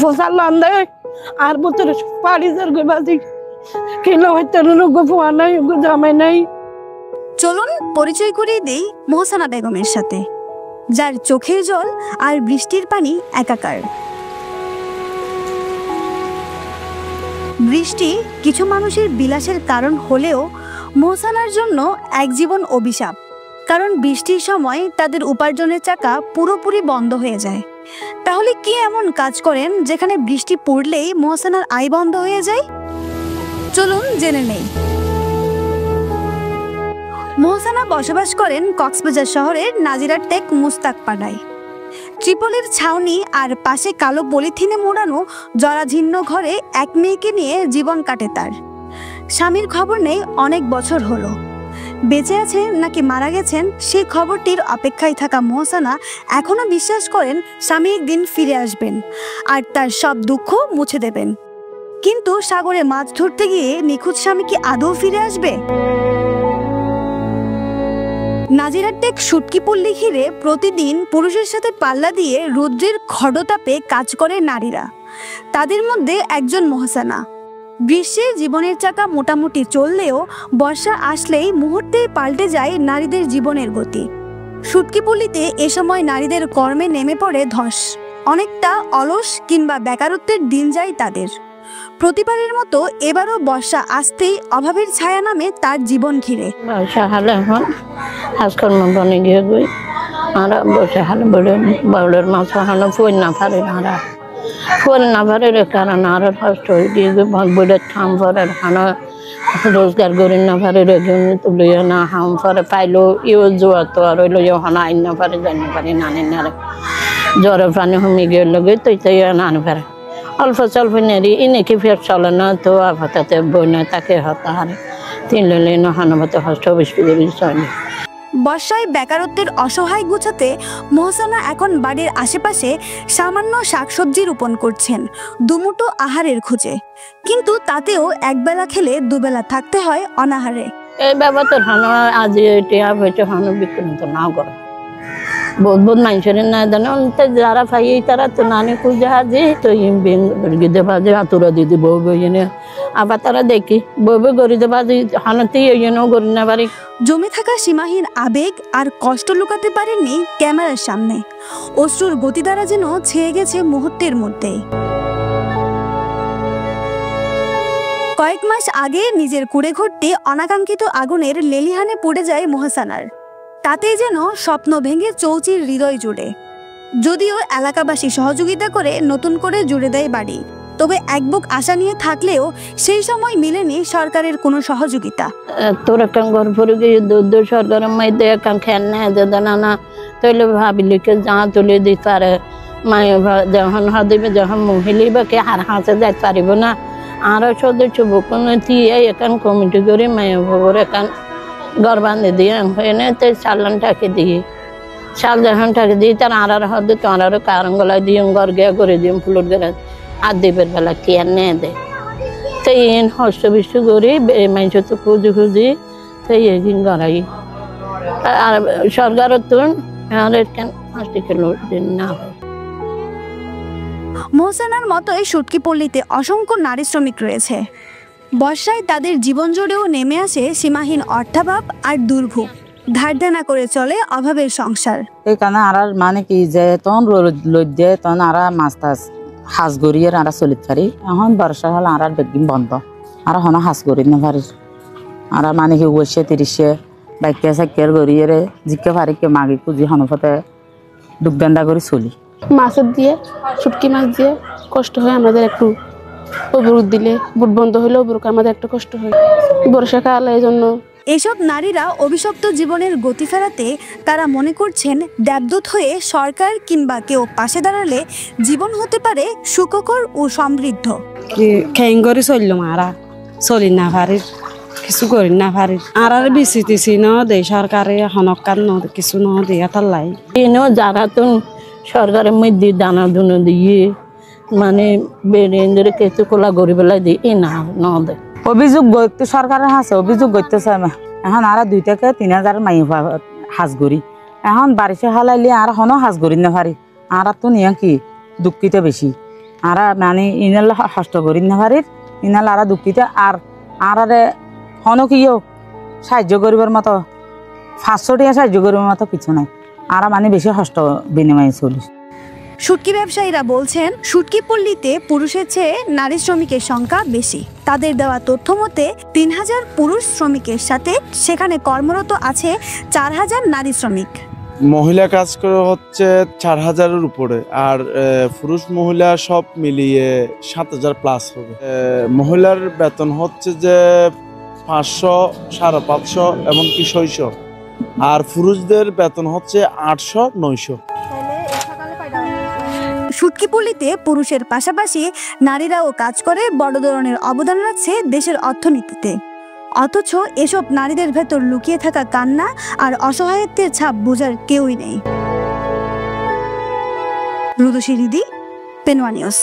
ফসল আন্দে আর বতর পাড়ি যার গো বাজি কিলো হইতে রোগ ফুয়া নাই গো জামাই নাই। চলুন পরিচয় করিয়ে দেই মোহসানা বেগমের সাথে, যার চোখের জল আর বৃষ্টির পানি একাকার। বৃষ্টি কিছু মানুষের বিলাসের কারণ হলেও মোহসানার জন্য এক জীবন অভিশাপ। কারণ বৃষ্টির সময় তাদের উপার্জনের চাকা পুরোপুরি বন্ধ হয়ে যায়। তাহলে কি এমন কাজ করেন যেখানে বৃষ্টি পড়লেই মোহসানার আয় বন্ধ হয়ে যায়? চলুন জেনে নেই। মোহসানা বসবাস করেন কক্সবাজার শহরের নাজিরার টেক মুস্তাকপাড়ায়। ত্রিপলের ছাউনি আর পাশে কালো পলিথিনে মোড়ানো জরাজীর্ণ ঘরে এক মেয়েকে নিয়ে জীবন কাটে তার। স্বামীর খবর নেই অনেক বছর হলো। বেঁচে আছেন নাকি মারা গেছেন সেই খবরটির অপেক্ষায় থাকা মোহসানা এখনো বিশ্বাস করেন স্বামী একদিন ফিরে আসবেন আর তার সব দুঃখ মুছে দেবেন। কিন্তু সাগরে মাছ ধরতে গিয়ে নিখোঁজ স্বামী কি আদৌ ফিরে আসবে? নাজিরার টেক শুটকি পল্লী ঘিরে প্রতিদিন পুরুষের সাথে পাল্লা দিয়ে রৌদ্রের খড়তাপে কাজ করে নারীরা। তাদের মধ্যে একজন মোহসানা। গ্রীষ্মে জীবনের চাকা মোটামুটি চললেও বর্ষা আসলেই মুহূর্তেই পাল্টে যায় নারীদের জীবনের গতি। শুটকি পল্লীতে এ সময় নারীদের কর্মে নেমে পড়ে ধস। অনেকটা অলস কিংবা বেকারত্বের দিন যায় তাদের। প্রতিবারের মতো এবারও বর্ষা আসতেই অভাবের ছায়া নামে তার জীবন ঘিরে। বর্ষা হলে এখন কাজকর্ম বনে গিয়ে গই আর বর্ষা হলে বড়ের মাছ হানো ফুল না পারে না ফুল না পারে কারণ আর কষ্ট হয়ে গিয়ে বড়ের থাম পরে হানো রোজগার করি না পারে রেগুন তুলি না হাম পরে পাইলো ইউ জোয়া তো আর হইলো হানা আইন না পারে যাই না পারে নানি নারে জ্বরের পানি হুমি গিয়ে লগে তুই তাই নানি পারে অল্প স্বল্প নেরি ইনেকি ফের চলে না তো আপাততে বই না তাকে হতা হারে তিন লেলে না হানাবাতে হস্ত বৃষ্টি হয়নি। বর্ষায় বেকারত্বের অসহায় গুছাতে মোহসানা এখন বাড়ির আশেপাশে সামান্য শাকসবজি রোপণ করছেন দুমুঠো আহারের খোঁজে। কিন্তু তাতেও একবেলা খেলে দুবেলা থাকতে হয় অনাহারে। এই ব্যাপারটা হানো আজ টিয়া হয়েছে হানো বিক্রি তো নাও করে বহুত বহুত মানুষের না জানে যারা পাই তারা তো নানি খুঁজে হাজি তো গিদে বাজে হাতুরা দিদি বউ বইনে আবার তারা দেখি বউ বই গরিদে বাজি হানতে গড়ি না পারি। জমে থাকা সীমাহীন আবেগ আর কষ্ট লুকাতে পারেননি ক্যামেরার সামনে। অশ্রুর গতি দ্বারা যেন ছেয়ে গেছে মুহূর্তের মধ্যেই। কয়েক মাস আগে নিজের কুড়ে ঘরটি অনাকাঙ্ক্ষিত আগুনের লেলিহানে পড়ে যায় মোহসানার। তাতেই যেন স্বপ্ন ভেঙে চৌচির হৃদয় জুড়ে। যদিও এলাকাবাসী সহযোগিতা করে নতুন করে জুড়ে দেয় বাড়ি, তবে এক বুক আশা নিয়ে থাকলেও সেই সময় মিলেনি সরকারের কোনো সহযোগিতা। তোর একখান ঘর পরে গিয়ে দূর সরকারের মাইতে একখান খেয়াল নেয় না তৈলে ভাবিলি কে যা তুলে দিতে পারে মায়ে যখন হাদিবে যখন মহিলি বা কে হার হাঁচে যাইতে পারিব না আরো সদস্য বুকুন এখান কমিটি করে মায়ে ভোর এখান ঘর বাঁধে দিয়ে এনে তো চালান টাকে দিয়ে চাল যখন টাকে দিয়ে তার আড়ার হদে তো আড়ারও কারণ গলায় দিয়ে ঘর গিয়া করে দিয়ে ফুলুর গেলে আর দেবের বেলা কেয়ার নেয় দেয় তো এন হস্ত বিষ্ট করি মানুষ তো খুঁজি খুঁজি তো এদিন গড়াই আর সরকারের তো না হয়। মোহসানার মতোই শুটকি পল্লীতে অসংখ্য নারী শ্রমিক রয়েছে। বর্ষায় তাদের জীবন জুড়েও নেমে আসে সীমাহীন অর্থাভাব আর দুর্ভোগ। ধার দেনা করে চলে অভাবের সংসার। এই কারণে আর মানে কি যে তখন রোদ দিয়ে তখন আর মাছ টাছ হাঁস গড়িয়ে আর চলিত পারি। এখন বর্ষা হলে আর বেগিন বন্ধ আর হন হাঁস গড়ি না পারি আর মানে কি 30 বাইকে সাইকেল গড়িয়ে জিকে পারি কে মাগি খুঁজি হনফতে ডুবদান্ডা করে চলি। মাছের দিয়ে শুটকি মাছ দিয়ে কষ্ট হয় আমাদের একটু, অবরোধ দিলে বুট বন্ধ হলে অবরোধ আমাদের একটা কষ্ট হয় বর্ষাকাল। এই জন্য এসব নারীরা অভিশপ্ত জীবনের গতি ফেরাতে তারা মনে করছেন দেবদূত হয়ে সরকার কিংবা কেউ পাশে দাঁড়ালে জীবন হতে পারে সুখকর ও সমৃদ্ধ। খেং করে চললাম আর চলি না পারি, কিছু করি না পারি আর বেশি টিসি ন দে সরকারে হনকার ন কিছু ন দিয়া তাল্লাই যারা তো সরকারের মধ্যে দানা দুনো দিয়ে মানে বেড়ে কেঁচু কোলা গড়ি বেলায় দিয়ে এ না ন দেয়। অভিযোগ গড়তে সরকারের হাসে অভিযোগ করতেছে এখন আর 2 থেকে 3,000 মাই হাঁস গড়ি এখন বারিশে হালাইলে আর হনো হাঁস গড়ি না পারি আর তো নিয়ে কি দুঃখিত বেশি আরা মানে ইনাল কষ্ট করি না পারির ইনাল আরা দুঃখিত আর আরারে হনকিও সাহায্য করিবার মতো 500 টাকা সাহায্য করিবার মতো কিছু নাই আরা মানে বেশি কষ্ট বিনিময়ে চলিস। শুটকি ব্যবসায়ীরা বলছেন শুটকি পল্লীতে পুরুষের চেয়ে নারী শ্রমিকের সংখ্যা বেশি। তাদের দেওয়া তথ্য মতে 3000 পুরুষ শ্রমিকের সাথে সেখানে কর্মরত আছে 4000 নারী শ্রমিক। মহিলা কাজ করে হচ্ছে 4000-এর উপরে আর পুরুষ মহিলা সব মিলিয়ে 7000 প্লাস হবে। মহিলার বেতন হচ্ছে যে 500, 550 এমনকি 600 আর পুরুষদের বেতন হচ্ছে 800, 900। শুটকি পল্লীতে পুরুষের পাশাপাশি নারীরাও কাজ করে বড় ধরনের অবদান রাখছে দেশের অর্থনীতিতে। অথচ এসব নারীদের ভেতর লুকিয়ে থাকা কান্না আর অসহায়ত্বের ছাপ বোঝার কেউই নেই। রুদুশি রিদি, পেনওয়া নিউজ।